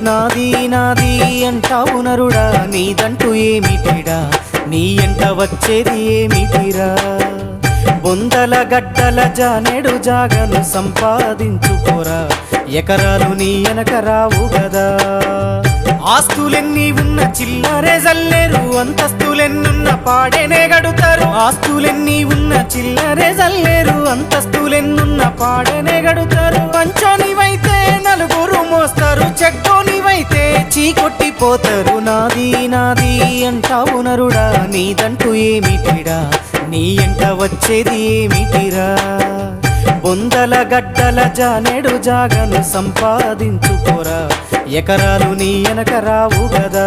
నాది నాది అంటావు నరుడా, నీదంటూ ఏమిటిడా, నీ ఎంట వచ్చేది ఏమిటిరా. బొందల గడ్డల జానెడు జాగను సంపాదించుకోరా, ఎకరాలు నీ వెనక రావు గదా. ఆస్తులెన్ని ఉన్న చిల్లరే జల్లేరు, అంతస్తులెన్నున్న పాడేనే గడుతారు. ఆస్తులెన్ని ఉన్న చిల్లరే జల్లేరు, అంతస్తులెన్నున్న పాడేనే గడుతారు. పంచోనివైతే నలుగురు మోస్తారు, చెడ్డోనివైతే చీకొట్టిపోతారు. నాది నాది అంటావు నరుడా, నీదంటూ ఏమిటిడా, నీ ఎంట వచ్చేది ఏమిటిరా. బొందల గడ్డల జానెడు జాగను సంపాదించుకోరా, ఎకరాలు నీ వెనక రావు గదా.